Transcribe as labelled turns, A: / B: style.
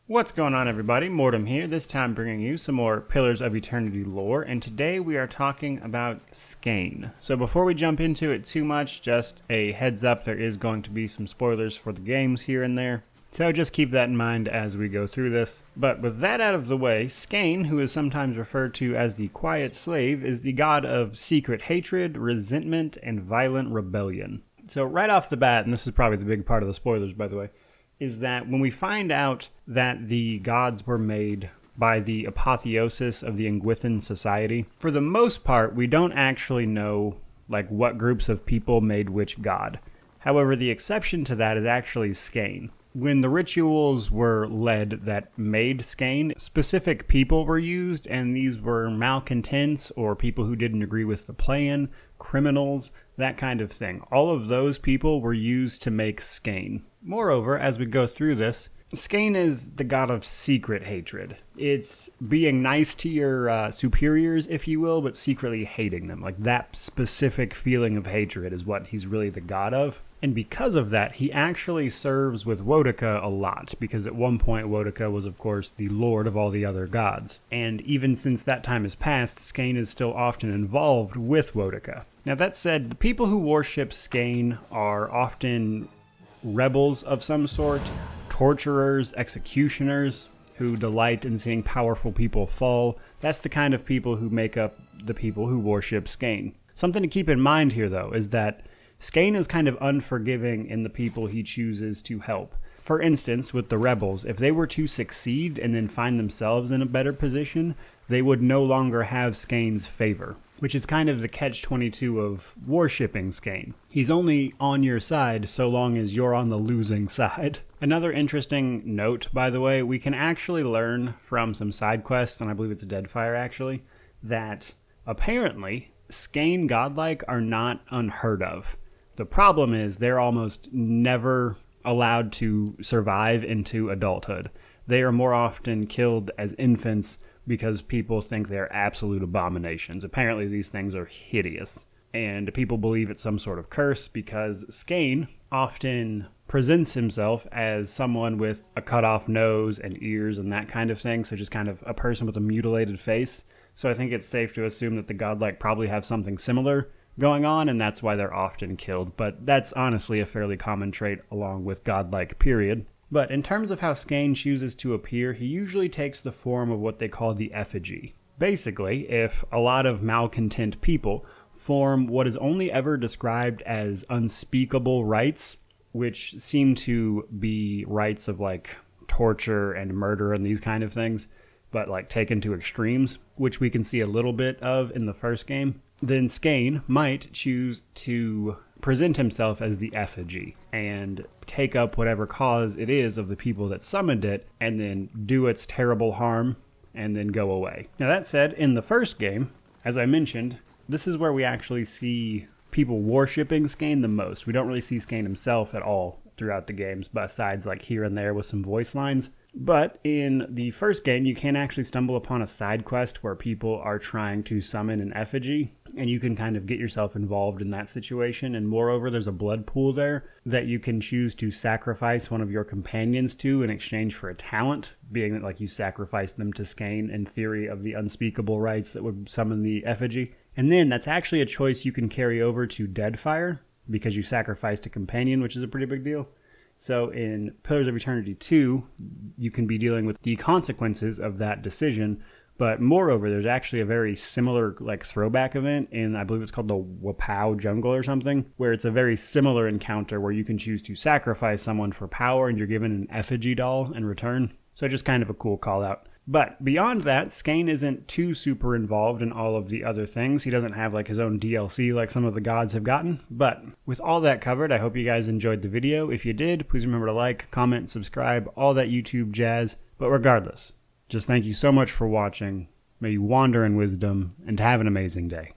A: What's going on, everybody? Mortem here, this time bringing you some more Pillars of Eternity lore, and today we are talking about Skaen. So before we jump into it too much, just a heads up, there is going to be some spoilers for the games here and there. So just keep that in mind as we go through this. But with that out of the way, Skaen, who is sometimes referred to as the Quiet Slave, is the god of secret hatred, resentment, and violent rebellion. So right off the bat, and this is probably the big part of the spoilers by the way, is that when we find out that the gods were made by the apotheosis of the Engwithan society, for the most part, we don't actually know what groups of people made which god. However, the exception to that is actually Skaen. When the rituals were led that made Skaen, specific people were used, and these were malcontents or people who didn't agree with the plan, criminals, that kind of thing. All of those people were used to make Skaen. Moreover, as we go through this, Skaen is the god of secret hatred. It's being nice to your superiors, if you will, but secretly hating them. That specific feeling of hatred is what he's really the god of. And because of that, he actually serves with Woedica a lot, because at one point Woedica was, of course, the lord of all the other gods. And even since that time has passed, Skaen is still often involved with Woedica. Now that said, the people who worship Skaen are often rebels of some sort, torturers, executioners, who delight in seeing powerful people fall. That's the kind of people who make up the people who worship Skaen. Something to keep in mind here, though, is that Skaen is kind of unforgiving in the people he chooses to help. For instance, with the rebels, if they were to succeed and then find themselves in a better position, they would no longer have Skaen's favor, which is kind of the catch-22 of worshipping Skaen. He's only on your side so long as you're on the losing side. Another interesting note, by the way, we can actually learn from some side quests, and I believe it's a Deadfire actually, that apparently Skaen godlike are not unheard of. The problem is they're almost never allowed to survive into adulthood. They are more often killed as infants because people think they're absolute abominations. Apparently these things are hideous, and people believe it's some sort of curse because Skaen often presents himself as someone with a cut-off nose and ears and that kind of thing, so just kind of a person with a mutilated face. So I think it's safe to assume that the godlike probably have something similar going on, and that's why they're often killed. But that's honestly a fairly common trait along with godlike, period. But in terms of how Skaen chooses to appear, he usually takes the form of what they call the effigy. Basically, if a lot of malcontent people form what is only ever described as unspeakable rites, which seem to be rites of torture and murder and these kind of things, but taken to extremes, which we can see a little bit of in the first game, then Skaen might choose to present himself as the effigy and take up whatever cause it is of the people that summoned it and then do its terrible harm and then go away. Now that said, in the first game, as I mentioned, this is where we actually see people worshipping Skaen the most. We don't really see Skaen himself at all throughout the games, besides here and there with some voice lines. But in the first game, you can actually stumble upon a side quest where people are trying to summon an effigy, and you can kind of get yourself involved in that situation. And moreover, there's a blood pool there that you can choose to sacrifice one of your companions to in exchange for a talent, being that you sacrifice them to Skaen in theory of the unspeakable rites that would summon the effigy. And then that's actually a choice you can carry over to Deadfire, because you sacrificed a companion, which is a pretty big deal. So in Pillars of Eternity 2, you can be dealing with the consequences of that decision. But moreover, there's actually a very similar throwback event in, I believe it's called the Wapow Jungle or something, where it's a very similar encounter where you can choose to sacrifice someone for power and you're given an effigy doll in return. So just kind of a cool call out. But beyond that, Skaen isn't too super involved in all of the other things. He doesn't have his own DLC like some of the gods have gotten. But with all that covered, I hope you guys enjoyed the video. If you did, please remember to like, comment, subscribe, all that YouTube jazz. But regardless, just thank you so much for watching. May you wander in wisdom and have an amazing day.